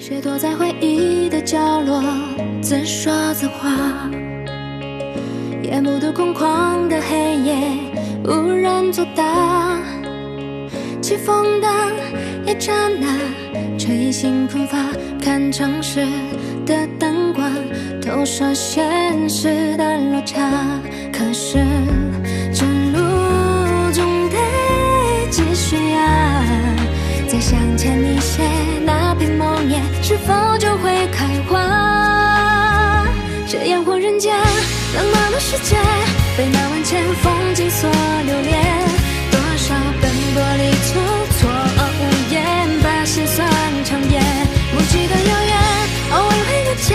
谁躲在回忆的角落自说自话，也目睹空旷的黑夜无人作答，起风的一刹那，吹醒喷发，看城市的灯光投射现实的落差。可是这路总得继续啊，再向前你写那片梦魇是否就会开花？这烟火人间冷漠的世界，被那万千风景所留恋，多少奔波里错错无言，把心酸长夜，不记得遥远，偶尔会搁浅，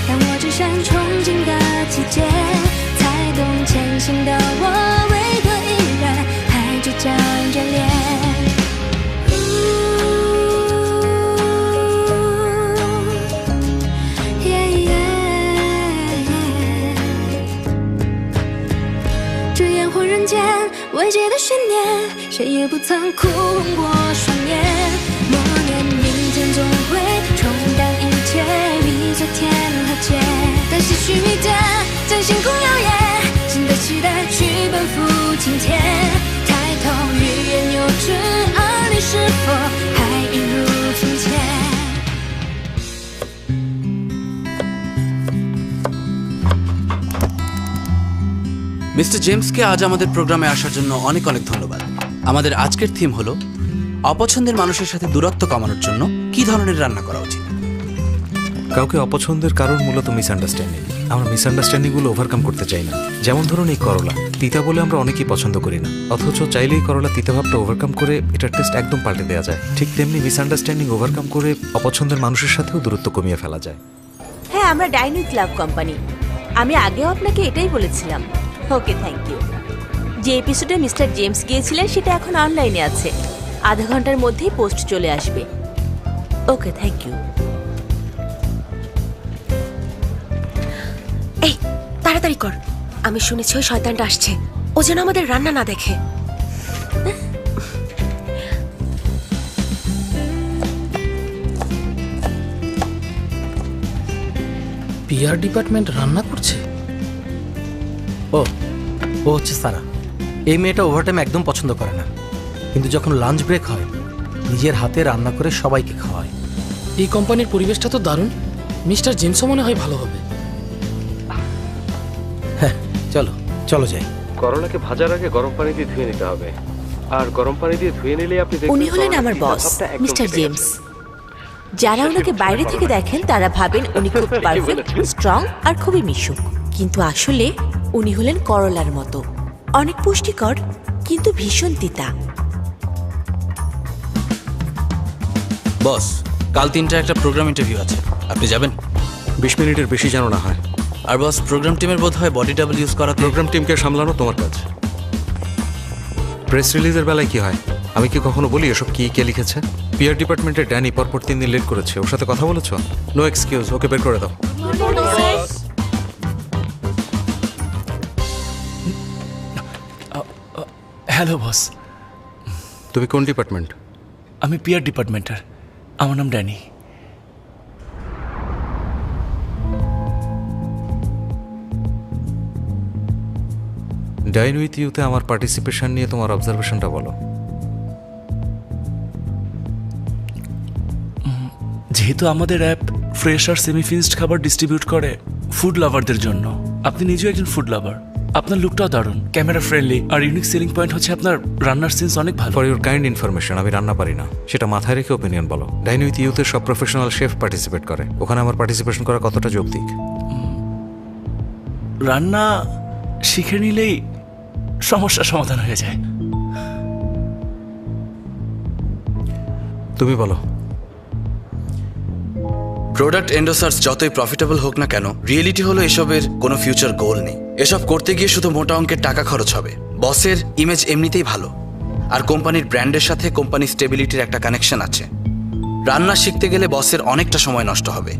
但我只剩憧憬的季节，才懂前行的我为何依然还倔强眷恋。这烟火人间未解的悬念，谁也不曾哭红过双眼，默念明天总会冲淡一切，比昨天和解，但唏嘘一点，将星空耀眼，新的期待去奔赴今天，抬头欲言又止，而你是否还一如从前মিস্টার জেমসকে আজ আমাদের প্রোগ্রামে আসার জন্য অনেক অনেক ধন্যবাদ। আমাদের আজকের থিম হলো অপছন্দের মানুষের সাথে দূরত্ব কমানোর জন্য কি ধরনের রান্না করা উচিত। কাউকে অপছন্দের কারণ মূলত মিসআন্ডারস্ট্যান্ডিং। আমরা মিসআন্ডারস্ট্যান্ডিংগুলো ওভারকাম করতে চাই না। যেমন ধরুন এই করলা তিতা বলে আমরা অনেকেই পছন্দ করি না, অথচ চাইলেই করলা তিতা ভাবটা ওভারকাম করে এটার টেস্ট একদম পাল্টে দেওয়া যায়। ঠিক তেমনি মিসআন্ডারস্ট্যান্ডিং ওভারকাম করে অপছন্দের মানুষের সাথেও দূরত্ব কমিয়ে ফেলা যায়। হ্যাঁ, আমরা ডাইনিং ক্লাব কোম্পানি। আমি আগেও আপনাকে এটাই বলেছিলাম। ওকে, থ্যাংক ইউ। যে এপিসোডে মিস্টার জেমস গিয়েছিলেন সেটা এখন অনলাইনে আছে, আধা ঘন্টার মধ্যেই পোস্ট চলে আসবে। ওকে, থ্যাংক ইউ। এই তাড়াতাড়ি কর, আমি শুনেছি ওই শয়তানটা আসছে, ও যেন আমাদের রান্না না দেখে। পিআর ডিপার্টমেন্ট রান্না করছে? ও হচ্ছে সারা। এই মেয়েটা ওভারটাইম একদম পছন্দ করে না, কিন্তু যখন লাঞ্চ ব্রেক হয় নিজের হাতে রান্না করে সবাইকে খাওয়ায়। এই কোম্পানির পরিবেশটা তো দারুণ, মিস্টার জেমসও মনে হয় ভালো হবে। হ্যাঁ, চলো চলো যাই। করলাকে ভাজার আগে গরম পানি দিয়ে ধুয়ে নিতে হবে, আর গরম পানি দিয়ে ধুয়ে নিলে আপনি দেখবেন উনি হলেন আমার বস মিস্টার জেমস। যারা ওনাকে বাইরে থেকে দেখেন তারা ভাবেন উনি খুব পারফেক্ট, স্ট্রং আর খুবই মিশুক, কিন্তু আসলে উনি হলেন করলার মতো, অনেক পুষ্টিকর কিন্তু ভীষণ তিতা। বস, কাল 3টায় একটা প্রোগ্রাম ইন্টারভিউ আছে, আপনি যাবেন? 20 মিনিটের বেশি যেন না হয়। আর বস, প্রোগ্রাম টিমের বোধ হয় বডি ডাবল ইউজ করাতে। প্রোগ্রাম টিমকে সামলানো তোমার কাজ। প্রেস রিলিজের বেলায় কি হয়? আমি কি কখনো বলি এসব কে লিখেছে? পিআর ডিপার্টমেন্টের ড্যানি পরপর 3 দিন লেট করেছে, ওর সাথে কথা বলেছো? নো এক্সকিউজ, ওকে বের করে দাও। Hello boss. তুমি কোন ডিপার্টমেন্ট? আমি পিআর ডিপার্টমেন্টের, আমার নাম ড্যানি। ডাইন উইথ ইউতে আমার পার্টিসিপেশন নিয়ে তোমার অবজারভেশনটা বলো। যেহেতু আমাদের অ্যাপ ফ্রেশ আর সেমি ফিনিশড খাবার ডিস্ট্রিবিউট করে ফুড লাভারদের জন্য, আপনি নিজেও একজন ফুড লাভার, আপনার লুকটাও দারুণ, ক্যামেরা ফ্রেন্ডলি, আর ইউনিক সেলিং পয়েন্ট হচ্ছে আপনার রান্নার সেন্স অনেক ভালো। ফর ইউর কাইন্ড ইনফরমেশন, আমি রান্না পারি না, সেটা মাথায় রেখে ওপিনিয়ন বলো। ডাইন উইথ ইউতে সব প্রফেশনাল শেফ পার্টিসিপেট করে, ওখানে আমার পার্টিসিপেশন করা কতটা যৌক্তিক? রান্না শিখে নিলেই সমস্যার সমাধান হয়ে যায়। তুমি বলো। প্রোডাক্ট এন্ডোসার্স যতই প্রফিটেবল হোক না কেন, রিয়েলিটি হলো এসবের কোনো ফিউচার গোল নেই। এসব করতে গিয়ে শুধু মোটা অঙ্কের টাকা খরচ হবে। বসের ইমেজ এমনিতেই ভালো, আর কোম্পানির ব্র্যান্ডের সাথে কোম্পানির স্টেবিলিটির একটা কানেকশন আছে। রান্না শিখতে গেলে বসের অনেকটা সময় নষ্ট হবে।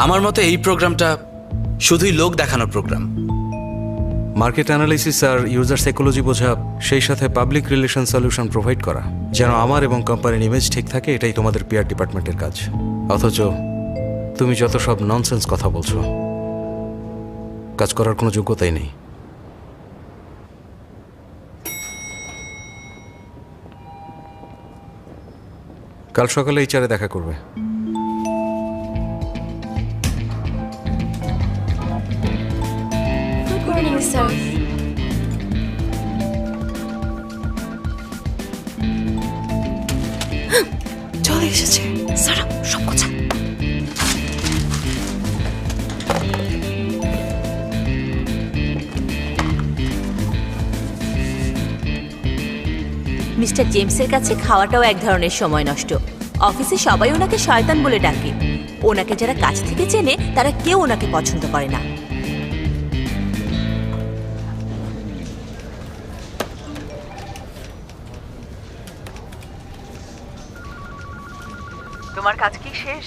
আমার মতে এই প্রোগ্রামটা শুধুই লোক দেখানোর প্রোগ্রাম। মার্কেট অ্যানালাইসিস আর ইউজার সাইকোলজি বোঝা, সেই সাথে পাবলিক রিলেশন সলিউশন প্রোভাইড করা, যেন আমার এবং কোম্পানির ইমেজ ঠিক থাকে, এটাই তোমাদের পিআর ডিপার্টমেন্টের কাজ। অথচ তুমি যত সব ননসেন্স কথা বলছো, কাজ করার কোনো যোগ্যতাই নেই। কাল সকালে এইচআরে দেখা করবে। Good morning sir. চলে এসেছে। সারা সব কথা। মিস্টার জেমসের কাছে খাওয়াটাও এক ধরনের সময় নষ্ট। অফিসে সবাই ওনাকে শয়তান বলে ডাকে। ওনাকে যারা কাছ থেকে চেনে তারা কেউ ওনাকে পছন্দ করে না। তোমার কাজ কি শেষ?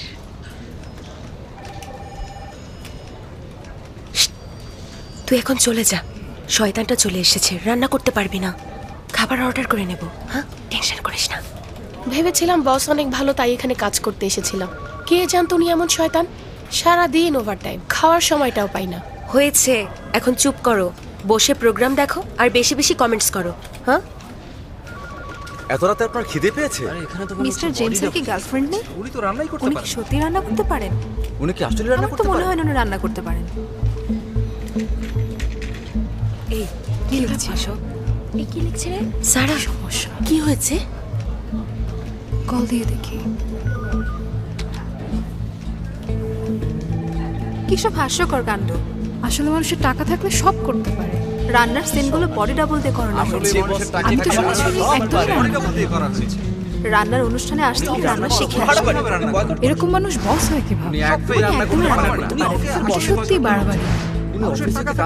তুই এখন চলে যা, শয়তানটা চলে এসেছে, রান্না করতে পারবি না। খাবার অর্ডার করে নেব। হ্যাঁ, টেনশন করিস না। ভেবেছিলাম বস অনেক ভালো, তাই এখানে কাজ করতে এসেছিলাম। কে জানতো উনি এমন শয়তান। সারা দিন ওভারটাইম, খাওয়ার সময়টাও পাই না। হয়েছে, এখন চুপ করো, বসে প্রোগ্রাম দেখো আর বেশি বেশি কমেন্টস করো। হ্যাঁ, এত রাতে আপনার খিদে পেয়েছে? মিস্টার জেমসের কি গার্লফ্রেন্ড নেই? উনি তো রান্নাই করতে উনি কি পারেন। সত্যি রান্না করতে পারেন? উনি কি আসলে রান্না আমার তো করতে মনে পারেন? হয় না উনি রান্না করতে পারেন। এই কি লিখছে এসব? এই কি লিখছে রে? সারা, সমস্যা, কি হয়েছে? কল দিয়ে দেখি। কি সব হাস্যকর কাণ্ড। আসলে মানুষের টাকা থাকলে সব করতে পারে। রান্নার সিনগুলো বডি ডাবল দিয়ে করানো হয়েছে। আমি তো শুনেছি উনি একদমই রান্না করেন না। রান্নার অনুষ্ঠানে আসতে কি রান্না শিখে আসেন। এরকম মানুষ বস হয় কিভাবে? উনি একদমই রান্না করতে পারেন। এটা সত্যি বাড়াবাড়ি।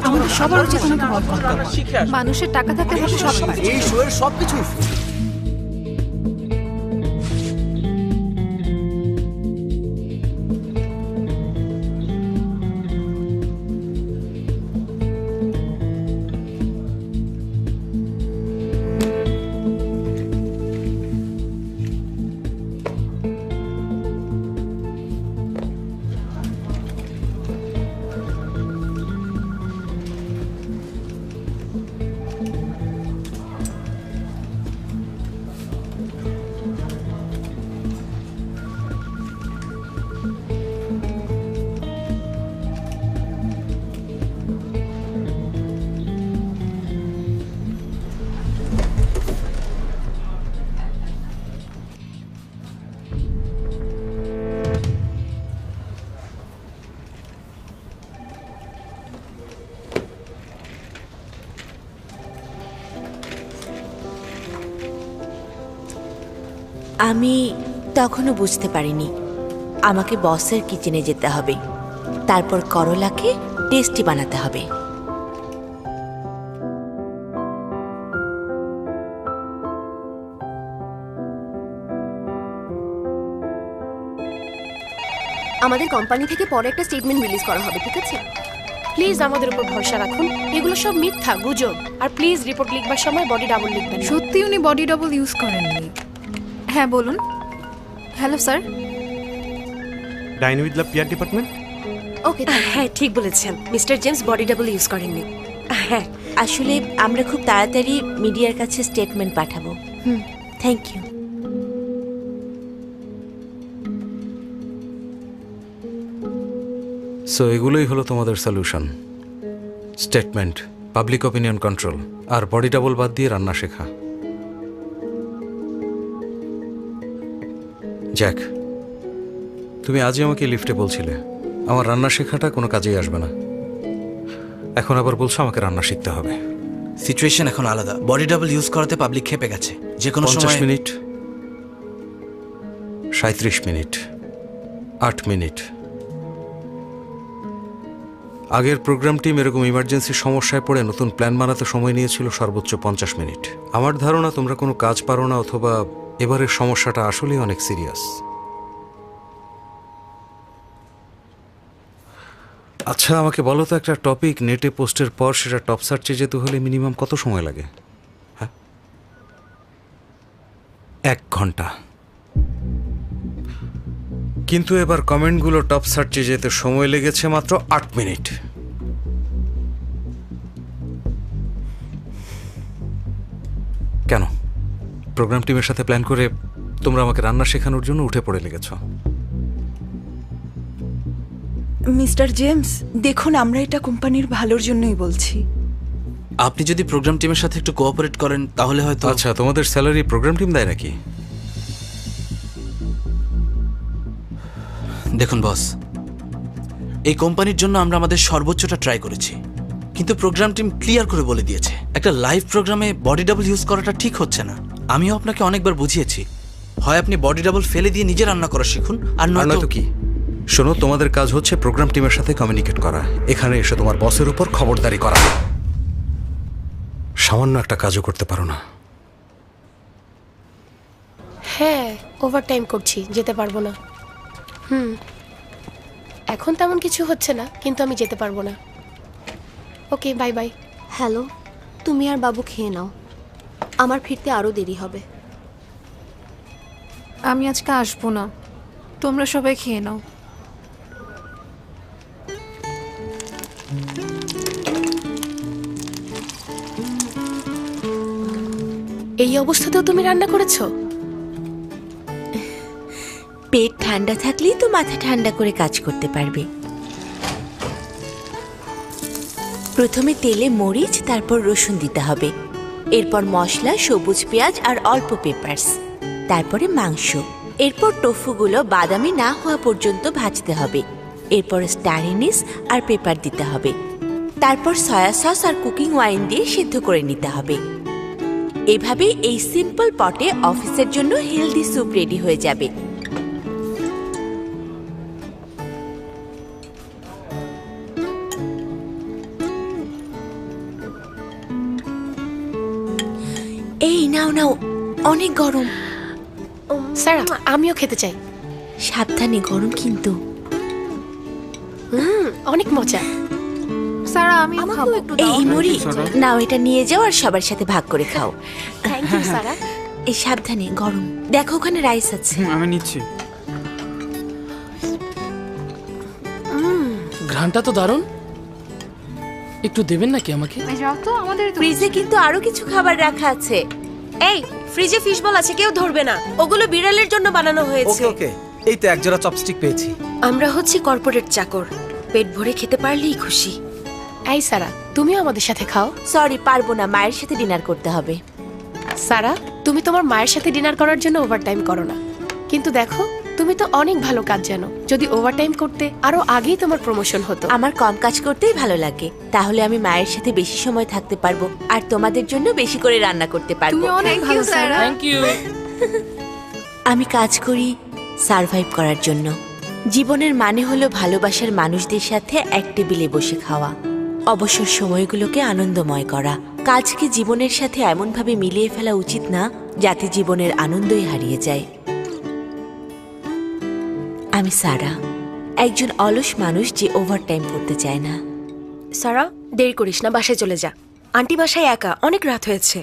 আমাদের সবার উচিত ওনাকে বয়কট করা। মানুষের টাকা থাকলে মানুষ সব পারে। এই শোয়ের সবকিছুই আমি তখনও বুঝতে পারিনি আমাকে বসের কিচেনে যেতে হবে, তারপর করলাকে টেস্টি বানাতে হবে। আমাদের কোম্পানি থেকে পরে একটা স্টেটমেন্ট রিলিজ করা হবে, ঠিক আছে? প্লিজ আমাদের উপর ভরসা রাখুন, এগুলো সব মিথ্যা গুজব। আর প্লিজ রিপোর্ট লিখবার সময় বডি ডাবল লিখবেন। সত্যি উনি বডি ডাবল ইউজ করেননি। হ্যাঁ বলুন। Hello sir. Dine with the PR department. Okay, হ্যাঁ ঠিক বলেছেন, mister James body double use করেননি। হ্যাঁ, আসলে আমরা খুব তাড়াতাড়ি মিডিয়ার কাছে স্টেটমেন্ট পাঠাবো। Thank you. সো এগুলোই হলো তোমাদের solution: statement, public opinion control, আর বডি ডাবল বাদ দিয়ে রান্না শেখা। জ্যাক, তুমি আজই আমাকে লিফটে বলছিলে আমার রান্না শেখাটা কোনো কাজেই আসবে না, এখন আবার বলছো আমাকে রান্না শিখতে হবে। সিচুয়েশন এখন আলাদা। বডি ডাবল ইউজ করাতে পাবলিক খেপে গেছে। যে কোনো 50 সময় মিনিট, 37 মিনিট, 8 মিনিট। আগের প্রোগ্রাম টিম এরকম ইমার্জেন্সি সমস্যায় পড়ে নতুন প্ল্যান বানাতে সময় নিয়েছিল সর্বোচ্চ 50 মিনিট। আমার ধারণা তোমরা কোনো কাজ পারো না, অথবা এবারের সমস্যাটা আসলেই অনেক সিরিয়াস। আচ্ছা আমাকে বলো তো, একটা টপিক নেটে পোস্টের পর সেটা টপ সার্চে যেতে হলে মিনিমাম কত সময় লাগে? হ্যাঁ, 1 ঘন্টা। কিন্তু এবার কমেন্টগুলো টপ সার্চে যেতে সময় লেগেছে মাত্র 8 মিনিট। কেন? প্রোগ্রাম টিমের সাথে প্ল্যান করে তোমরা আমাকে রান্না শেখানোর জন্য উঠে পড়ে লেগেছ। মিস্টার জেমস, দেখুন আমরা এটা কোম্পানির ভালোর জন্যই বলছি। আপনি যদি প্রোগ্রাম টিমের সাথে একটু কোঅপারেট করেন তাহলে হয়তো। আচ্ছা, তোমাদের স্যালারি প্রোগ্রাম টিম দেয় নাকি? দেখুন বস, এই কোম্পানির জন্য আমরা আমাদের সর্বোচ্চটা ট্রাই করেছি, কিন্তু প্রোগ্রাম টিম ক্লিয়ার করে বলে দিয়েছে একটা লাইভ প্রোগ্রামে বডি ডাবল ইউজ করাটা ঠিক হচ্ছে না। আমিও আপনাকে অনেকবার বুঝিয়েছি, হয় আপনি বডি ডাবল ফেলে দিয়ে নিজে রান্না করা শিখুন, আর নয়তো কি। শোনো, তোমাদের কাজ হচ্ছে প্রোগ্রাম টিমের সাথে কমিউনিকেট করা, এখানে এসে তোমার বসের উপর খবরদারি করা। সামান্য একটা কাজও করতে পারো না। হ্যাঁ, ওভারটাইম করছি, যেতে পারবো না। এখন তেমন কিছু হচ্ছে না, কিন্তু আমি যেতে পারবো না। ওকে, বাই বাই। হ্যালো, তুমি আর বাবু খেয়ে নাও, আমার ফিরতে আরও দেরি হবে। আমি আজকে আসবো না, তোমরা সবাই খেয়ে নাও। এই অবস্থাতেও তুমি রান্না করেছো? পেট ঠান্ডা থাকলেই তো মাথা ঠান্ডা করে কাজ করতে পারবে। প্রথমে তেলে মরিচ, তারপর রসুন দিতে হবে, এরপর মশলা, সবুজ পেঁয়াজ আর অল্প পেপারস, তারপরে মাংস, এরপর টোফুগুলো বাদামি না হওয়া পর্যন্ত ভাজতে হবে, এরপর স্টার এনিস আর পেপার দিতে হবে, তারপর সয়া সস আর কুকিং ওয়াইন দিয়ে সিদ্ধ করে নিতে হবে। এভাবেই এই সিম্পল পটে অফিসের জন্য হেলদি স্যুপ রেডি হয়ে যাবে। এই নাও নাও, অনেক গরম। স্যার, আমিও খেতে চাই। সাবধানে, গরম কিন্তু। অনেক মজা। স্যার, আমি এই মুড়ি নাও, এটা নিয়ে যাও আর সবার সাথে ভাগ করে খাও। Thank you sir. এই সাবধানে, গরম। দেখো ওখানে রাইস আছে। আমি নিচ্ছি। ঘ্রাণটা তো দারুণ, একটু দেবেন নাকি আমাকে? ফ্রিজে কিন্তু আরো কিছু খাবার রাখা আছে। এই ফ্রিজে ফিশ বল আছে, কেউ ধরবে না, ওগুলো বিড়ালের জন্য বানানো হয়েছে। ওকে, এই তো একজোড়া চপস্টিক পেয়েছি। আমরা হচ্ছি কর্পোরেট চাকর, পেট ভরে খেতে পারলেই খুশি। এই সারা, তুমিও আমাদের সাথে খাও। সরি, পারবো না, মায়ের সাথে ডিনার করতে হবে। সারা, তুমি তোমার মায়ের সাথে ডিনার করার জন্য ওভারটাইম করো না, কিন্তু দেখো তুমি তো অনেক ভালো কাজ জানো। যদি ওভারটাইম করতে আরো আগেই তোমার প্রমোশন হতো। আমার কম কাজ করতেই ভালো লাগে, তাহলে আমি মায়ের সাথে বেশি সময় থাকতে পারবো আর তোমাদের জন্য বেশি করে রান্না করতে পারবো। তুমি অনেক ভালো সারা। Thank you. আমি কাজ করি সারভাইভ করার জন্য। জীবনের মানে হলো ভালোবাসার মানুষদের সাথে এক টেবিলে বসে খাওয়া, অবসর সময়গুলোকে আনন্দময় করা। কাজকে জীবনের সাথে এমনভাবে মিলিয়ে ফেলা উচিত না যাতে জীবনের আনন্দই হারিয়ে যায়। আমি সারা, একজন অলস মানুষ যে ওভারটাইম করতে চায় না। সারা, দেরি করিস না, বাসায় চলে যা। আন্টি বাসায় একা, অনেক রাত হয়েছে।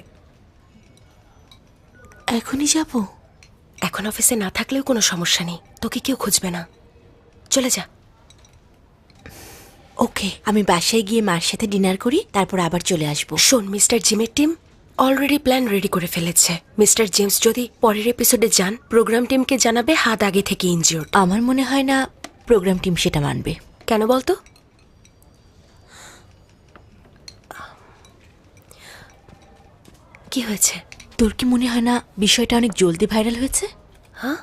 এখনই যাব? এখন অফিসে না থাকলেও কোনো সমস্যা নেই, তোকে কেউ খুঁজবে না। চলে যা। ওকে, আমি বাসায় গিয়ে মার সাথে ডিনার করি, তারপর আবার চলে আসবো। শোন, মিস্টার জিমের টিম অলরেডি প্ল্যান রেডি করে ফেলেছে। মিস্টার জেমস যদি পরের এপিসোডে যান, প্রোগ্রাম টিমকে জানাবে হাত আগে থেকে ইনজিওর্ড। আমার মনে হয় না প্রোগ্রাম টিম সেটা মানবে। কেন বলতো? কি হয়েছে? তোর কি মনে হয় না বিষয়টা অনেক জলদি ভাইরাল হয়েছে? হ্যাঁ,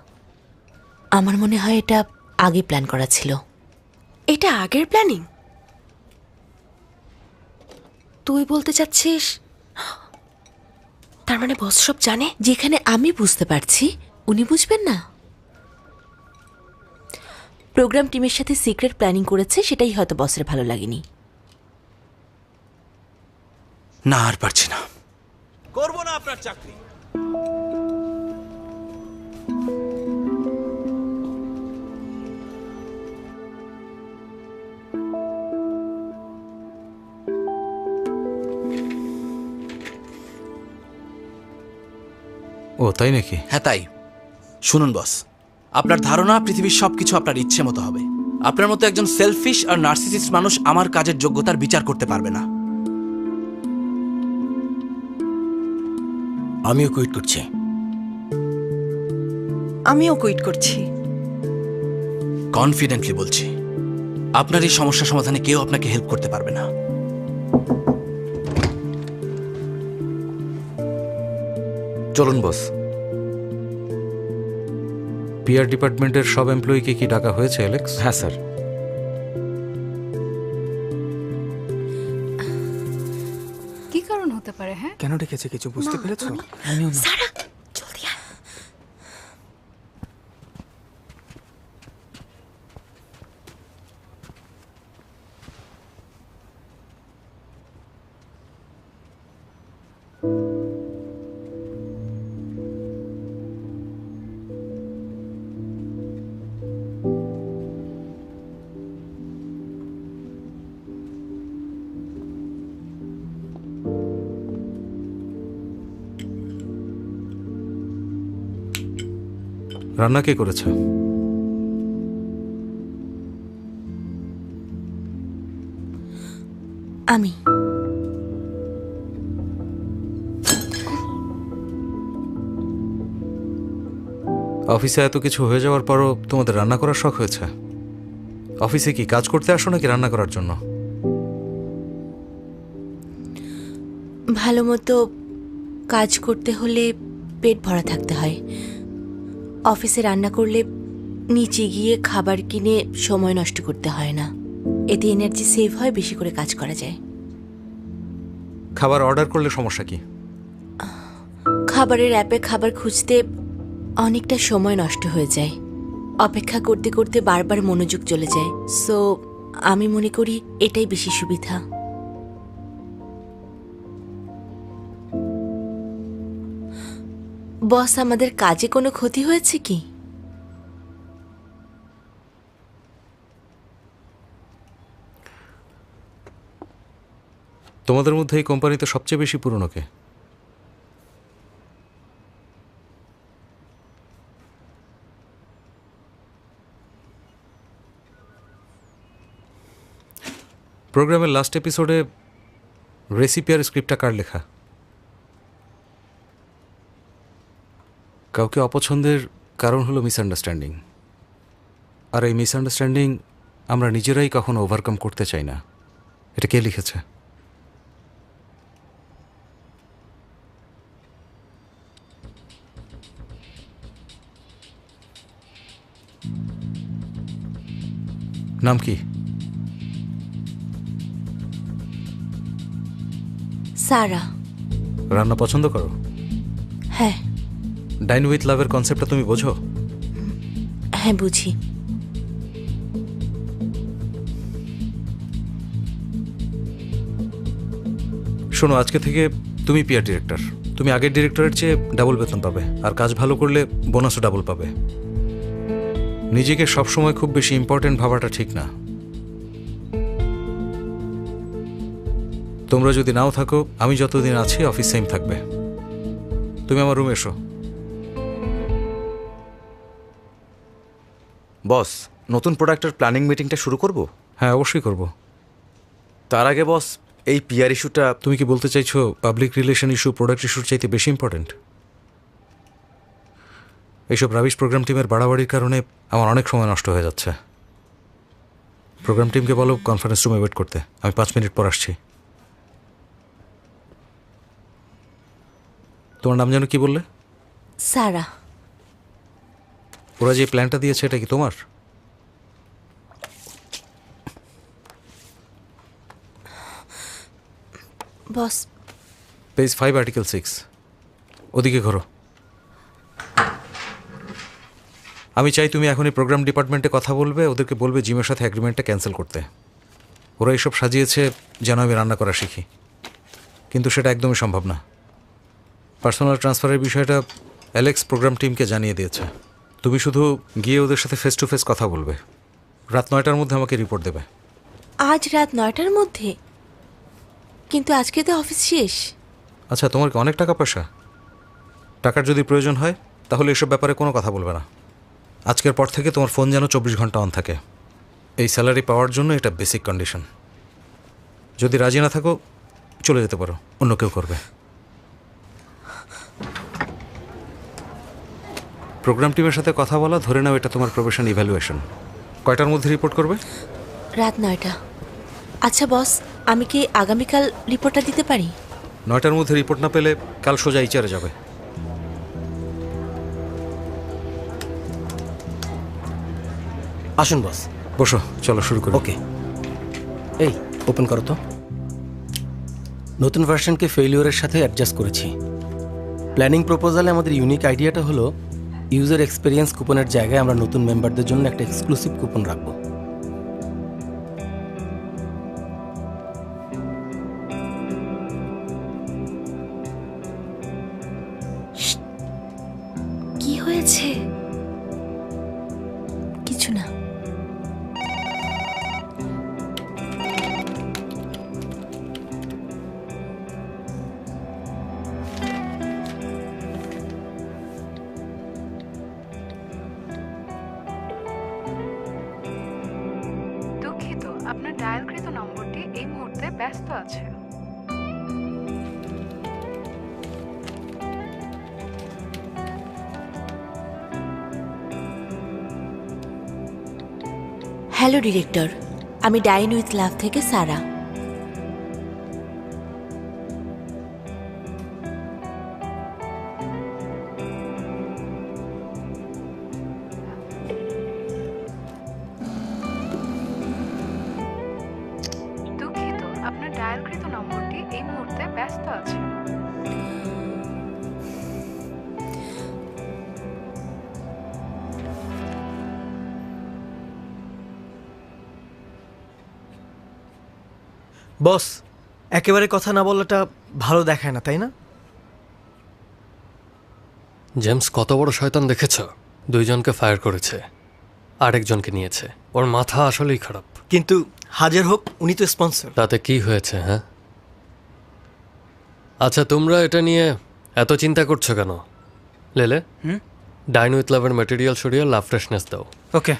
আমার মনে হয় এটা আগে প্ল্যান করা ছিল। এটা আগের প্ল্যানিং? তুই বলতে চাচ্ছিস তার মানে বস সব জানে? যেখানে আমি বুঝতে পারছি উনি বুঝবেন না। প্রোগ্রাম টিমের সাথে সিক্রেট প্ল্যানিং করেছে, সেটাই হয়তো বসের ভালো লাগেনি। না, আর পারছি না। করবো না আপনার চাকরি। তাই নাকি? হ্যাঁ তাই। শুনুন বস, আপনার ধারণা পৃথিবীর সবকিছু আপনার ইচ্ছে মতো হবে। আপনার মতো একজন সেলফিশ আর নার্সিসিস্ট মানুষ আমার কাজের যোগ্যতার বিচার করতে পারবে না। আমিও কুইট করছি। আমিও কুইট করছি। কনফিডেন্টলি বলছি, আপনার এই সমস্যা সমাধানে কেউ আপনাকে হেল্প করতে পারবে না। চলুন বস। পিআর ডিপার্টমেন্টের সব এমপ্লয়িকে কি ডাকা হয়েছে অ্যালেক্স? হ্যাঁ স্যার। কি কারণ হতে পারে? হ্যাঁ, কেন ডেকেছে কিছু বুঝতে পেরেছো? সারা জলদি আয়। রান্না কে করেছে? আমি। অফিসে এত কিছু হয়ে যাওয়ার পরও তোমাদের রান্না করার শখ হয়েছে? অফিসে কি কাজ করতে আসো নাকি রান্না করার জন্য? ভালো মতো কাজ করতে হলে পেট ভরা থাকতে হয়। অফিসে রান্না করলে নিচে গিয়ে খাবার কিনে সময় নষ্ট করতে হয় না। এতে এনার্জি সেভ হয়, বেশি করে কাজ করা যায়। খাবার অর্ডার করলে সমস্যা কি? খাবারের অ্যাপে খাবার খুঁজতে অনেকটা সময় নষ্ট হয়ে যায়। অপেক্ষা করতে করতে বারবার মনোযোগ চলে যায়। সো আমি মনে করি এটাই বেশি সুবিধা। বস, আমাদের কাজে কোনো ক্ষতি হয়েছে কি? তোমাদের মধ্যে এই কোম্পানিতে সবচেয়ে বেশি পুরনো কে? প্রোগ্রামের লাস্ট এপিসোডে রেসিপি আর স্ক্রিপ্টটা কার লেখা? কাউকে অপছন্দের কারণ হলো মিসআন্ডারস্ট্যান্ডিং, আর এই মিসআন্ডারস্ট্যান্ডিং আমরা নিজেরাই কখনো ওভারকাম করতে চাই না। এটা কে লিখেছে? নাম কি? সারা। রান্না পছন্দ করো? হ্যাঁ। ডাইন উইথ লাভের কনসেপ্টটা তুমি বোঝো? হ্যাঁ, বুঝি। শোনো, আজকে থেকে তুমি পিআর ডিরেক্টর। তুমি আগের ডিরেক্টরের চেয়ে ডাবল বেতন পাবে, আর কাজ ভালো করলে বোনাসও ডাবল পাবে। নিজেকে সবসময় খুব বেশি ইম্পর্টেন্ট ভাবাটা ঠিক না। তোমরা যদি নাও থাকো, আমি যতদিন আছি অফিস সেম থাকবে। তুমি আমার রুমে এসো। বস, নতুন প্রোডাক্টের প্ল্যানিং মিটিংটা শুরু করব? হ্যাঁ, অবশ্যই করব। তার আগে বস, এই পিআর ইস্যুটা... তুমি কি বলতে চাইছো পাবলিক রিলেশন ইস্যু প্রোডাক্ট ইস্যুর চাইতে বেশি ইম্পর্টেন্ট? এইসব রাবিশ প্রোগ্রাম টিমের বাড়াবাড়ির কারণে আমার অনেক সময় নষ্ট হয়ে যাচ্ছে। প্রোগ্রাম টিমকে বলো কনফারেন্স রুমে ওয়েট করতে, আমি 5 মিনিট পর আসছি। তোমার নাম যেন কি বললে? সারা। ওরা যে প্ল্যানটা দিয়েছে এটা কি তোমার? বস, পেজ 5 আর্টিকেল 6, ওদিকে ঘোরো। আমি চাই তুমি এখনই প্রোগ্রাম ডিপার্টমেন্টে কথা বলবে, ওদেরকে বলবে জিমের সাথে অ্যাগ্রিমেন্টটা ক্যান্সেল করতে। ওরা এইসব সাজিয়েছে যেন আমি রান্না করা শিখি, কিন্তু সেটা একদমই সম্ভব না। পার্সোনাল ট্রান্সফারের বিষয়টা অ্যালেক্স প্রোগ্রাম টিমকে জানিয়ে দিয়েছে। তুমি শুধু গিয়ে ওদের সাথে ফেস টু ফেস কথা বলবে। রাত 9টার মধ্যে আমাকে রিপোর্ট দেবে। আজ রাত 9টার মধ্যে? কিন্তু আজকে তো অফিস শেষ। আচ্ছা, তোমার কি অনেক টাকা পয়সা? টাকার যদি প্রয়োজন হয় তাহলে এসব ব্যাপারে কোনো কথা বলবে না। আজকের পর থেকে তোমার ফোন যেন 24 ঘন্টা অন থাকে। এই স্যালারি পাওয়ার জন্য এটা বেসিক কন্ডিশন। যদি রাজি না থাকো চলে যেতে পারো, অন্য কেউ করবে। প্রোগ্রাম টিমের সাথে কথা বলা, ধরে নাও এটা তোমার প্রফেশন ইভ্যালুয়েশন। কয়টার মধ্যে রিপোর্ট করবে? রাত 9টা। আচ্ছা বস, আমি কি আগামীকাল রিপোর্টটা দিতে পারি? 9টার মধ্যে রিপোর্ট না পেলে কাল সোজা এইচআরে যাবে। আসুন বস। বসো, চলো শুরু করি। ওকে, এই ওপেন করো তো। নতুন ভার্সনকে ফেলিওরের সাথে অ্যাডজাস্ট করেছি। প্ল্যানিং প্রপোজালে আমাদের ইউনিক আইডিয়াটা হলো ইউজার এক্সপিরিয়েন্স কুপনের জায়গায় আমরা নতুন মেম্বারদের জন্য একটা এক্সক্লুসিভ কুপন রাখবো। কি হয়েছে? কিছু না। দুঃখিত, আপনার ডায়ালকৃত নম্বরটি এই মুহূর্তে ব্যস্ত আছে। হ্যালো ডিরেক্টর, আমি ডাইন উইথ লাভ থেকে সারা। দুঃখিত, আপনার ডায়ালকৃত নম্বরটি এই মুহূর্তে ব্যস্ত আছে। বস, একেবারে কথা না বলাটা ভালো দেখায় না, তাই না? জেমস কত বড় শয়তান দেখেছ? 2 জনকে ফায়ার করেছে, আরেকজনকে নিয়েছে। ওর মাথা আসলেই খারাপ। কিন্তু হাজার হোক, উনি তো স্পন্সর। তাতে কি হয়েছে? হ্যাঁ, আচ্ছা তোমরা এটা নিয়ে এত চিন্তা করছো কেন? লেলে, ডাইন উইথ লাভের ম্যাটেরিয়াল সরিয়ে লাভ ফ্রেশনেস দাও। ওকে।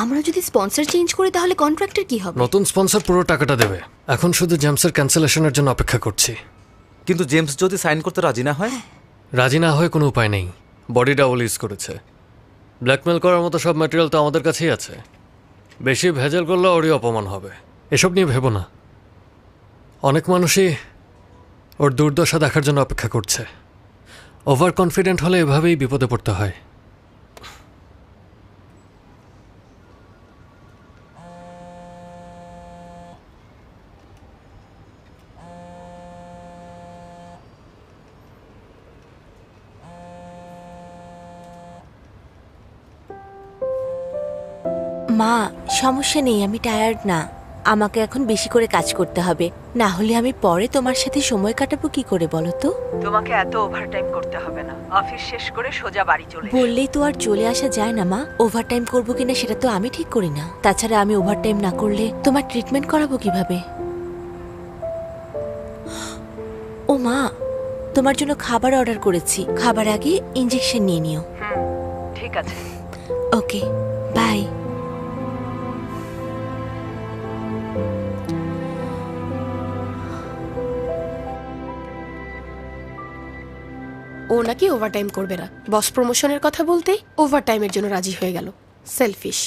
আমরা যদি স্পন্সর চেঞ্জ করি তাহলে কন্ট্রাক্টর কি হবে? নতুন স্পন্সর পুরো টাকাটা দেবে। এখন শুধু জেমসের ক্যান্সেলেশনের জন্য অপেক্ষা করছি। কিন্তু জেমস যদি সাইন করতে রাজি না হয়? রাজি না হয়ে কোনো উপায় নেই। বডি ডাবল ইউজ করেছে। ব্ল্যাকমেল করার মতো সব ম্যাটেরিয়াল তো আমাদের কাছেই আছে। বেশি ভেজাল করলে ওরই অপমান হবে। এসব নিয়ে ভেবো না। অনেক মানুষই ওর দুর্দশা দেখার জন্য অপেক্ষা করছে। ওভার কনফিডেন্ট হলে এভাবেই বিপদে পড়তে হয়। মা, সমস্যা নেই, আমি টায়ার্ড না। আমাকে এখন বেশি করে কাজ করতে হবে, না হলে আমি পরে তোমার সাথে সময় কাটাবো কি করে বলো তো? তোমাকে এত ওভারটাইম করতে হবে না। অফিস শেষ করে সোজা বাড়ি চলে বললেই তো আর চলে আসা যায় না মা। ওভারটাইম করবো কিনা সেটা তো আমি ঠিক করি না। তাছাড়া আমি ওভারটাইম না করলে তোমার ট্রিটমেন্ট করাবো কিভাবে? ও মা, তোমার জন্য খাবার অর্ডার করেছি। খাবার আগে ইনজেকশন নিয়ে নিও। ঠিক আছে। ওকে, বাই। ও নাকি ওভারটাইম করবে না। বস প্রমোশনের কথা বলতেই ওভারটাইমের জন্য রাজি হয়ে গেল। সেলফিশ।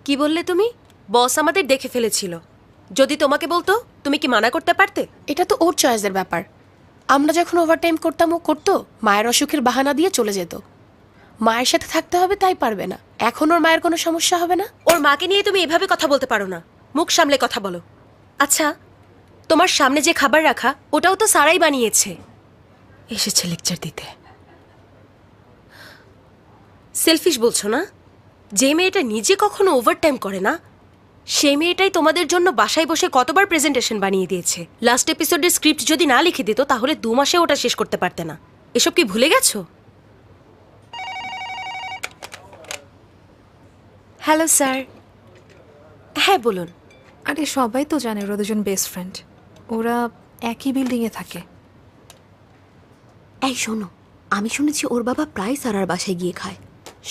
কি বললে তুমি? বস আমাদের দেখে ফেলেছিল। যদি তোমাকে বলতো তুমি কি মানা করতে পারতে? এটা তো ওর চয়েসের ব্যাপার। আমরা যখন ওভারটাইম করতাম ও করতো, মায়ের অসুখের বাহানা দিয়ে চলে যেত। মায়ের সাথে থাকতে হবে তাই পারবে না। এখন ওর মায়ের কোনো সমস্যা হবে না। ওর মাকে নিয়ে তুমি এভাবে কথা বলতে পারো না। মুখ সামলে কথা বলো। আচ্ছা, তোমার সামনে যে খাবার রাখা ওটাও তো সারাই বানিয়েছে। এসেছে লেকচার দিতে। সেলফিশ বলছো না? যে মেয়েটা নিজে কখনো ওভারটাইম করে না, সেই মেয়েটাই তোমাদের জন্য বাসায় বসে কতবার প্রেজেন্টেশন বানিয়ে দিয়েছে। লাস্ট এপিসোডের স্ক্রিপ্ট যদি না লিখে দিত তাহলে 2 মাসে ওটা শেষ করতে পারতে না। এসব কি ভুলে গেছো? Hello sir. হ্যাঁ বলুন। আরে সবাই তো জানে ওরা দুজন বেস্ট ফ্রেন্ড, ওরা একই বিল্ডিংয়ে থাকে। এই শোনো, আমি শুনেছি ওর বাবা প্রায় সারার বাসায় গিয়ে খায়।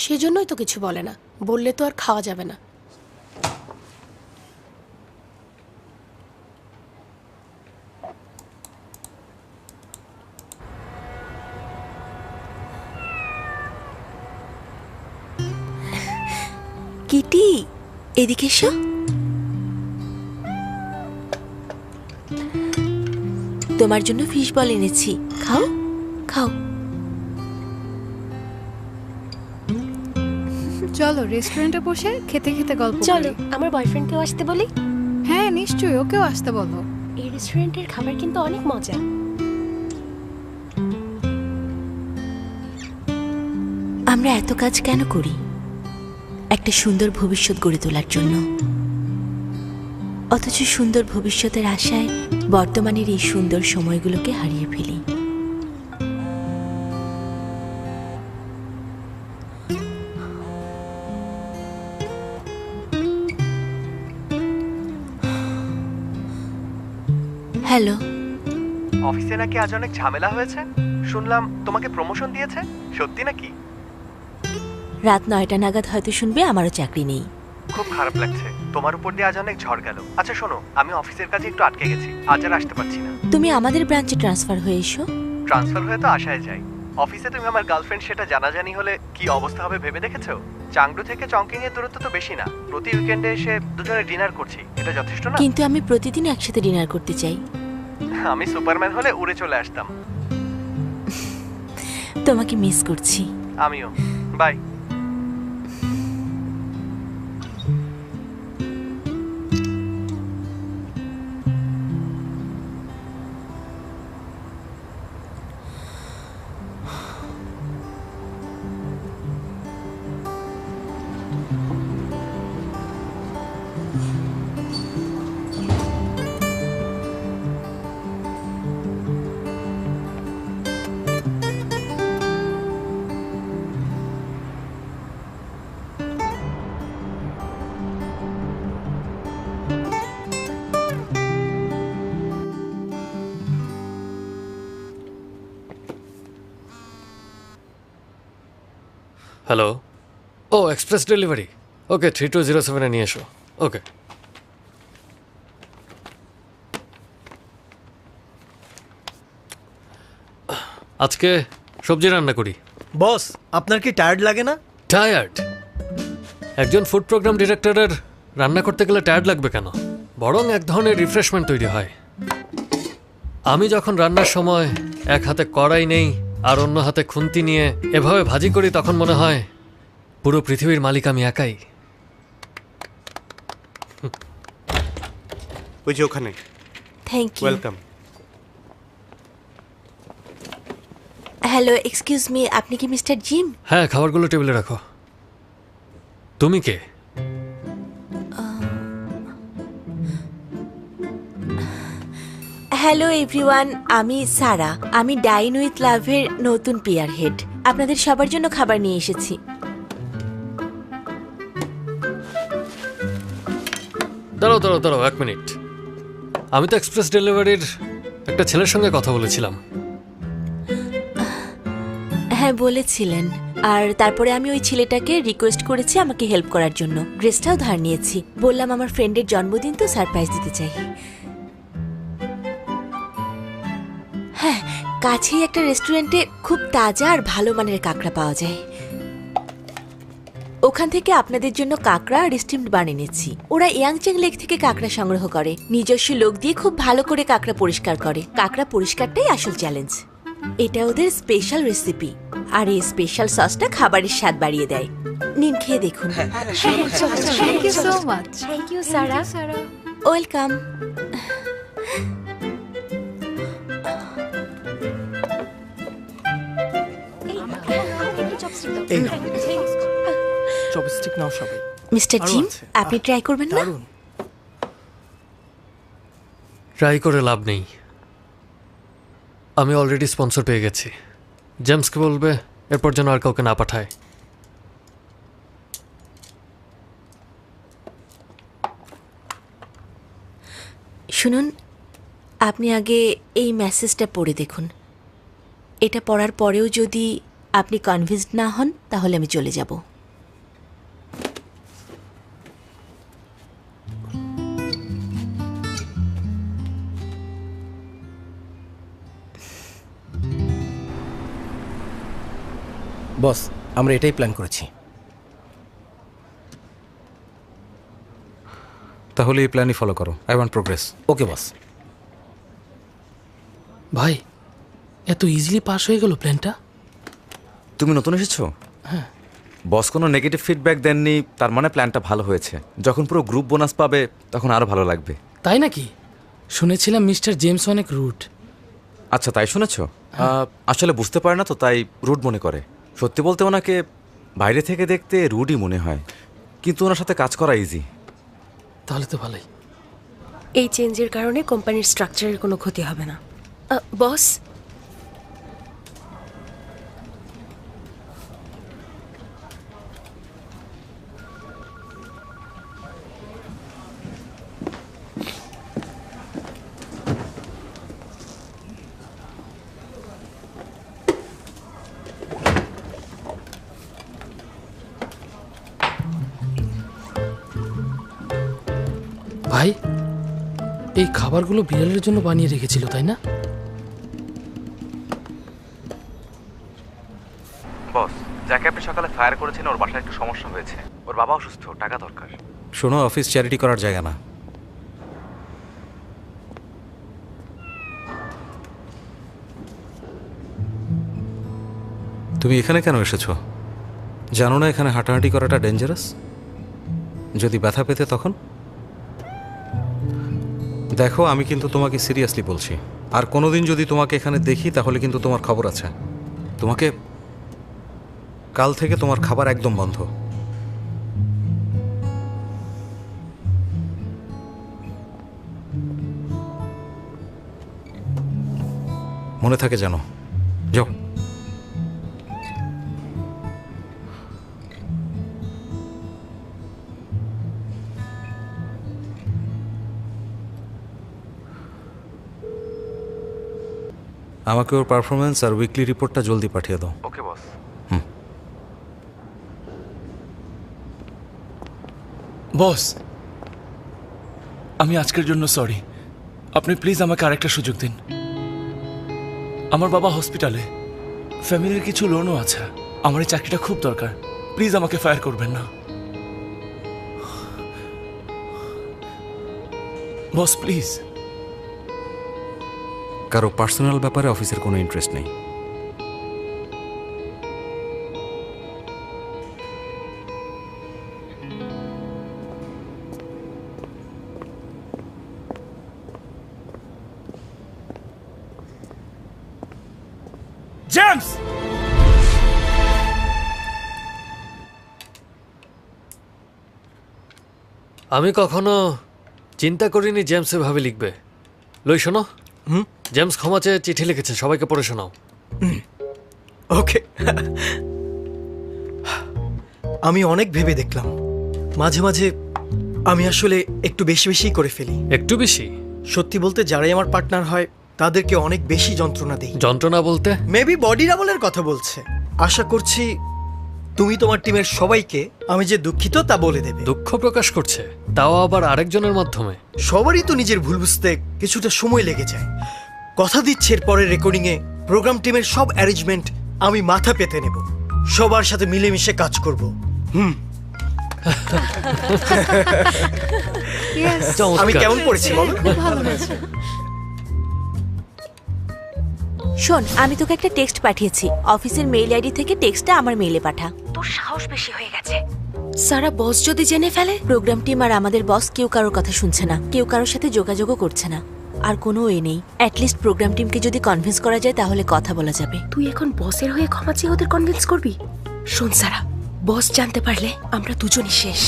সেজন্যই তো কিছু বলে না, বললে তো আর খাওয়া যাবে না। কিটি, এদিকে এসো। তোমার জন্য ফিশ বল এনেছি, খাও খাও। চলো রেস্টুরেন্টে বসে খেতে খেতে গল্প চলো, করি। আমার বয়ফ্রেন্ডকেও আসতে বলি। হ্যাঁ নিশ্চয়ই, ওকেও আসতে বলো। এই রেস্টুরেন্টের খাবার কিন্তু অনেক মজা। আমরা এত কাজ কেন করি? একটা সুন্দর ভবিষ্যৎ গড়ে তোলার জন্য। অথচ সুন্দর ভবিষ্যতের আশায় বর্তমানের এই সুন্দর সময়গুলোকে হারিয়ে ফেলি। হ্যালো, অফিসে নাকি আজ অনেক ঝামেলা হয়েছে, শুনলাম তোমাকে প্রমোশন দিয়েছে, সত্যি নাকি? রাত 9টা নাগাদ হয়তো শুনবে আমারও চাকরি নেই। খুব খারাপ লাগছে, তোমার উপর দিয়ে আজ অনেক ঝড় গেল। আচ্ছা শোনো, আমি অফিসের কাজে একটু আটকে গেছি, আজ আর আসতে পারছি না। তুমি আমাদের ব্রাঞ্চে ট্রান্সফার হয়ে এসো। ট্রান্সফার হয়ে তো আশায় যাই, অফিসে তুমি আমার গার্লফ্রেন্ড সেটা জানাজানি হলে কি অবস্থা হবে ভেবে দেখেছো? চাংডু থেকে চংকিং এর দূরত্ব তো বেশি না, প্রতি উইকেন্ডে এসে দুজনে ডিনার করছি, এটা যথেষ্ট না? কিন্তু আমি প্রতিদিন একসাথে ডিনার করতে চাই। আমি সুপারম্যান হলে উড়ে চলে আসতাম। তোমাকে মিস করছি। আমিও। বাই। হ্যালো, ও এক্সপ্রেস ডেলিভারি, ওকে 3207-এ নিয়ে এসো। ওকে। আজকে সবজি রান্না করি। বস, আপনার কি টায়ার্ড লাগে না? টায়ার্ড? একজন ফুড প্রোগ্রাম ডিরেক্টরের রান্না করতে গেলে টায়ার্ড লাগবে কেন? বরং এক ধরনের রিফ্রেশমেন্ট তৈরি হয়। আমি যখন রান্নার সময় এক হাতে কড়াই নেই আর অন্য হাতে খুন্তি নিয়ে এভাবে ভাজি করি, তখন মনে হয় পুরো পৃথিবীর মালিক আমি একাই। ওই যে ওখানে। Thank you. Welcome. Hello, excuse me, আপনি কি মিস্টার জিম? হ্যাঁ, খাবারগুলো টেবিলে রাখো। তুমি কে? হ্যালো এভরিওয়ান, আমি সারা। আমি ডাইন উইথ লাভের নতুন পিয়ার হেড। আপনাদের সবার জন্য খাবার নিয়ে এসেছি। দাঁড়াও দাঁড়াও দাঁড়াও, 1 মিনিট। আমি তো এক্সপ্রেস ডেলিভারির একটা ছেলের সঙ্গে কথা বলেছিলাম। হ্যাঁ বলেছিলেন, আর তারপরে আমি ওই ছেলেটাকে রিকোয়েস্ট করেছি আমাকে হেল্প করার জন্য। ড্রেসটাও ধার নিয়েছি, বললাম আমার ফ্রেন্ডের জন্মদিন তো সারপ্রাইজ দিতে চাই। হ্যাঁ, কাছেই একটা রেস্টুরেন্টে খুব তাজা আর ভালো মানের কাঁকড়া পাওয়া যায়। ওখান থেকে আপনাদের জন্য কাঁকড়া আর স্টিমড বান এনেছি। ওরা ইয়াংচেং লেক থেকে কাঁকড়া সংগ্রহ করে, নিজস্ব লোক দিয়ে খুব ভালো করে কাঁকড়া পরিষ্কার করে। কাঁকড়া পরিষ্কারটাই আসল চ্যালেঞ্জ। এটা ওদের স্পেশাল রেসিপি, আর এই স্পেশাল সসটা খাবারের স্বাদ বাড়িয়ে দেয়। নিন, খেয়ে দেখুন। Thank you so much. Thank you Sara. Welcome. Chopstick নাও সবাই। মিস্টার জিম, আপনি ট্রাই করবেন না? ট্রাই করে লাভ নেই, আমি অলরেডি স্পন্সর পেয়ে গেছি। জেমসকে বলবে এরপর যেন আর কাউকে না পাঠায়। শুনুন, আপনি আগে এই মেসেজটা পড়ে দেখুন। এটা পড়ার পরেও যদি আপনি কনভিন্সড না হন তাহলে আমি চলে যাব। বস, আমরা এটাই প্ল্যান করেছি। তাহলে এই প্ল্যানই ফলো করো। I want progress. Okay boss. ভাই, এত ইজিলি পাস হয়ে গেল প্ল্যানটা? তুমি নতুন এসেছো? হ্যাঁ। বস কোনো নেগেটিভ ফিডব্যাক দেননি, তার মানে প্ল্যানটা ভালো হয়েছে। যখন পুরো গ্রুপ বোনাস পাবে তখন আরো ভালো লাগবে। তাই নাকি? শুনেছিলাম মিস্টার জেমস অনেক রুট। আচ্ছা, তাই শুনেছো? আসলে বুঝতে পারে না তো, তাই রুড মনে করে। সত্যি বলতে ওনাকে বাইরে থেকে দেখতে রুডই মনে হয়, কিন্তু ওনার সাথে কাজ করা ইজি। তাহলে তো ভালোই। এই চেঞ্জের কারণে কোম্পানির স্ট্রাকচারের কোনো ক্ষতি হবে না। বস, ভাই, এই খাবারগুলো বিড়ালের জন্য বানিয়ে রেখেছিল, তাই না? বস, যাকে আপনি সকালে ফায়ার করেছেন ওর বাসায় একটু সমস্যা হয়েছে। ওর বাবা অসুস্থ, টাকা দরকার। শোনো, অফিস চ্যারিটি করার জায়গা না। তুমি এখানে কেন এসেছো? জানো না এখানে হাঁটাহাঁটি করাটা ডেঞ্জারাস? যদি ব্যথা পেতে তখন? দেখো, আমি কিন্তু তোমাকে সিরিয়াসলি বলছি, আর কোনোদিন যদি তোমাকে এখানে দেখি তাহলে কিন্তু তোমার খবর আছে। তোমাকে কাল থেকে তোমার খাবার একদম বন্ধ। মনে থাকে যেন। যাও। আমাকে ওর পারফরমেন্স আর উইকলি রিপোর্টটা জলদি পাঠিয়ে দাও। ওকে বস। বস, আমি আজকের জন্য সরি। আপনি প্লিজ আমাকে আরেকটা সুযোগ দিন। আমার বাবা হসপিটালে, ফ্যামিলির কিছু লোনও আছে। আমার এই চাকরিটা খুব দরকার। প্লিজ আমাকে ফায়ার করবেন না বস, প্লিজ। কারো পার্সোনাল ব্যাপারে অফিসের কোনো ইন্টারেস্ট নেই। জেমস! আমি কখনো চিন্তা করিনি জেমস এভাবে লিখবে। লই শোনো, জেমস ক্ষমা চেয়ে চিঠি লিখেছে, সবাইকে পড়ে শোনাও। ওকে। আমি অনেক ভেবে দেখলাম, মাঝে মাঝে আমি আসলে একটু বেশি বেশি করে ফেলি। একটু বেশি? সত্যি বলতে যারাই আমার পার্টনার হয় তাদেরকে অনেক বেশি যন্ত্রণা দেই। যন্ত্রণা বলতে? মেবি বডি ডাবলের কথা বলছে। আশা করছি তুমি তোমার টিমের সবাইকে আমি যে দুঃখিত তা বলে দেবে। দুঃখ প্রকাশ করছে, তাও আবার আরেকজনের মাধ্যমে। সবারই তো নিজের ভুল বুঝতে কিছুটা সময় লেগে যায়। কথা দিচ্ছে এর পরের রেকর্ডিংয়ে প্রোগ্রাম টিমের সব অ্যারেঞ্জমেন্ট আমি মাথা পেতে নেব, সবার সাথে মিলেমিশে কাজ করব। আমি কেমন পড়েছি বলো? শোন, আমি তোকে একটা টেক্সট পাঠিয়েছি। অফিসের মেইল আইডি থেকে টেক্সটটা আমার মেইলে পাঠা। তোর সাহস বেশি হয়ে গেছে। সারা বস যদি জেনে ফেলে? প্রোগ্রাম টিম আর আমাদের বস কেউ কারোর কথা শুনছে না, কেউ কারোর সাথে যোগাযোগও করছে না, আর কোনো ওয়ে নেই। অ্যাটলিস্ট প্রোগ্রাম টিমকে যদি কনভিন্স করা যায় তাহলে কথা বলা যাবে। তুই এখন বসের হয়ে ক্ষমা চেয়ে ওদের কনভিন্স করবি? শোন সারা, বস জানতে পারলে আমরা দুজনই শেষ।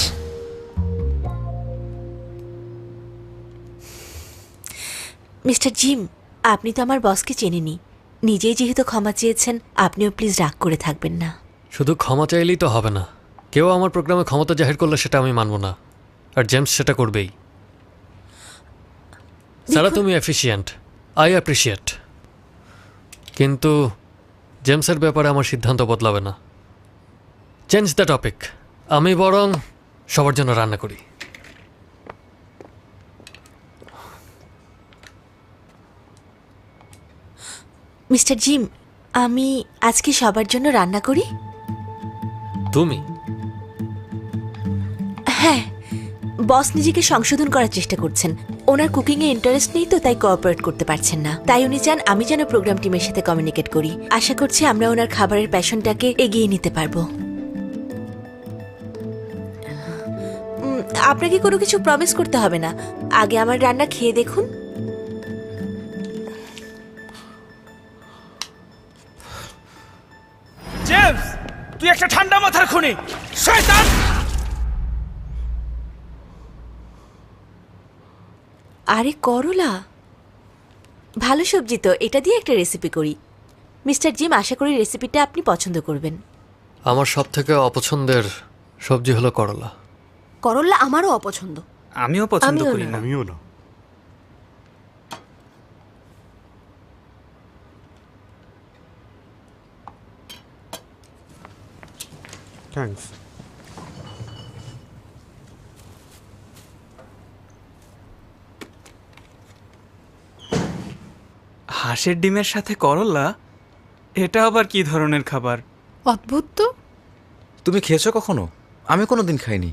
মিস্টার জিম, আপনি তো আমার বসকে চেনেনি। নিজেই যেহেতু ক্ষমা চেয়েছেন, আপনিও প্লিজ রাগ করে থাকবেন না। শুধু ক্ষমা চাইলেই তো হবে না, কেউ আমার প্রোগ্রামে ক্ষমতা জাহির করলে সেটা আমি মানব না, আর জেমস সেটা করবেই। সারা তুমি এফিশিয়েন্ট, আই অ্যাপ্রিসিয়েট, কিন্তু জেমসের ব্যাপারে আমার সিদ্ধান্ত বদলাবে না। Change the topic. আমি বরং সবার জন্য রান্না করি। মিস্টার জিম, আমি আজকে সবার জন্য রান্না করি। তুমি? হ্যাঁ, বস নিজেকে সংশোধন করার চেষ্টা করছেন। ওনার কুকিংয়ে ইন্টারেস্ট নেই তো, তাই কোঅপারেট করতে পারছেন না। তাই উনি চান আমি যেন প্রোগ্রাম টিমের সাথে কমিউনিকেট করি। আশা করছি আমরা ওনার খাবারের প্যাশনটাকে এগিয়ে নিতে পারবো। আপনাকে কোনো কিছু প্রমিস করতে হবে না, আগে আমার রান্না খেয়ে দেখুন। জেমস, তুই একটা ঠান্ডা মাথার খুনি, শয়তান! আরে করলা, ভালো সবজি তো, এটা দিয়ে একটা রেসিপি করি। মিস্টার জিম, আশা করি রেসিপিটা আপনি পছন্দ করবেন। আমার সব থেকে অপছন্দের সবজি হলো করলা। করলা আমারও অপছন্দ। আমিও পছন্দ করি না। আমিও না। থ্যাঙ্কস। হাঁসের ডিমের সাথে করলা, এটা আবার কি ধরনের খাবার? অদ্ভুত তো। তুমি খেয়েছো কখনো? আমি কোনোদিন খাইনি।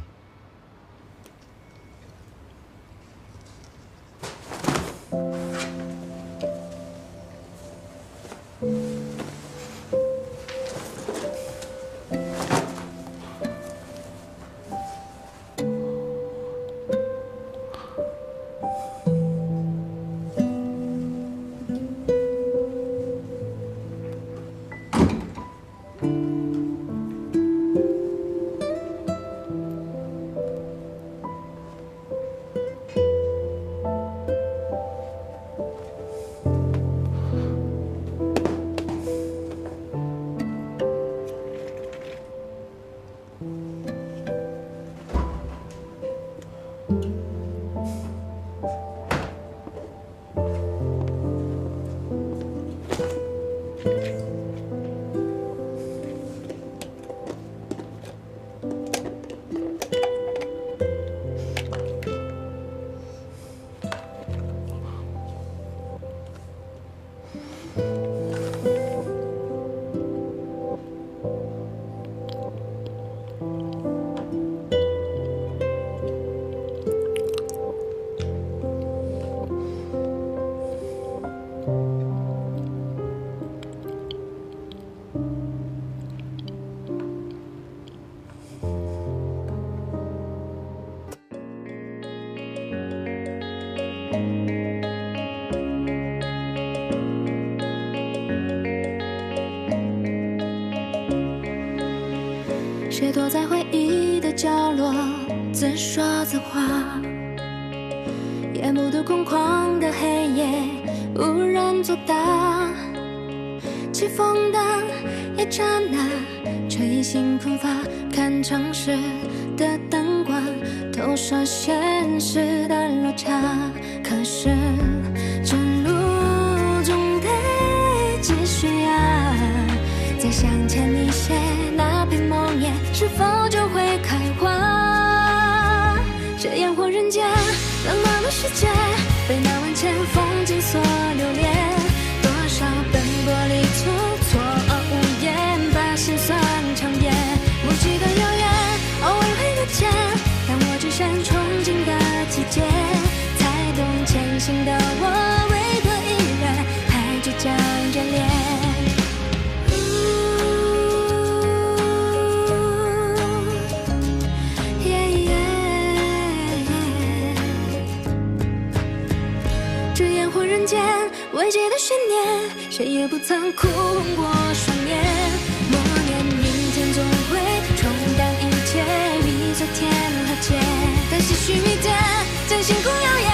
谁躲在回忆的角落，自说自话，也目睹空旷的黑夜，无人作答。起风的一刹那，吹醒喷发，看城市的灯光，投射现实的落差。可是这路总得继续啊，再向前一些，那片梦叶是否就会开花？这烟火人间，冷暖的世界，被那万千风景所留恋。多少奔波里出错无言，把心酸强咽。不记得遥远，偶尔会搁浅，让我置身憧憬的季节，才懂前行的我为何依然还倔强眷恋。未解的悬念，谁也不曾哭红过双眼。默念明天总会冲淡一切，比昨天和解。但些许迷点，将星空耀眼，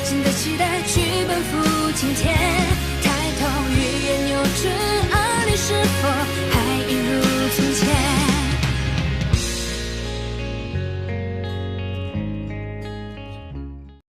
新的期待去奔赴今天。